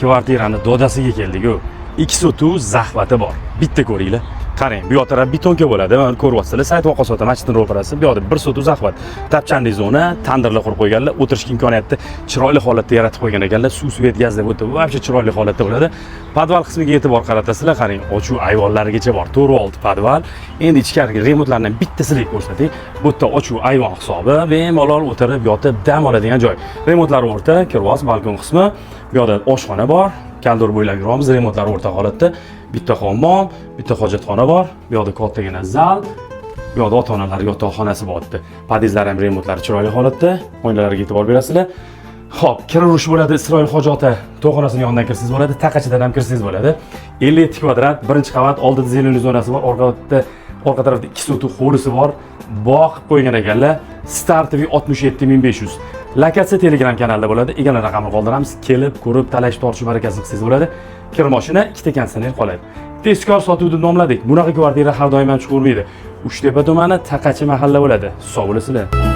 kvartirani dodasiga keldik-ku. 2 sotu zahvati bor. Bitta ko'ringlar. Qarang, bu yoq taraf betonka bo'ladi. Mana ko'ryapsizlar, Said Vaqosota masjidining ro'parasi. Bu yoqda 1 sotu zahvat. Tapchanli zona, tandirlar qurib qo'yganlar, o'tirishga imkoniyatni chiroyli holatda yaratib qo'ygan ekanlar. Suv svet gaz deb o'tib, vobshe chiroyli holatda bo'ladi. Podval qismiga e'tibor qaratasizlar. Qarang, ochuv ayvonlarigacha bor. 4 podval. Endi ichkarigi remontlardan bittasini ko'rsating. Bu yerda ochuv ayvon hisobi, bemalol o'tirib, yotib dam oladigan joy. Remontlar o'rta, kirvos balkon qismi. Bu yoqda oshxona bor. Kaldor bo'ylab yuramiz, remontlar o'rta holatda. Bitta hammom, bitta hojatxona bor. Bu yoqda kattagina zal. Bu yoqda ota-onalar yotoqxonasi bor. Padizlar ham remontlari chiroyli holatda. Oynalarga e'tibor berasizlar. Xo'p, kiraverush bo'ladi. Isroil Hoji ota to'yxonasining yonidan kirsangiz bo'ladi, taqachidan ham kirsangiz bo'ladi. 57 kvadrat, birinchi qavat, oldida zeleniy zonasi bor, orqa tarafda 2 sotu hovlisi bor. Bog' qilib qo'ygan ekanlar. Startoviy 67500. Lokatsiya Telegram kanalida bo'ladi. Egalar raqamini qoldiramiz. Kelib, ko'rib, talash tortish barakasi qilsangiz bo'ladi. Kir mashina 2 ta konditsioner qoladi. Tezkor sotuvni deb nomladik. Bunaqa kvartira har doim ham chiqavermaydi. Uchtepa tumani, Taqachi mahalla bo'ladi. Sog' bo'lasizlar.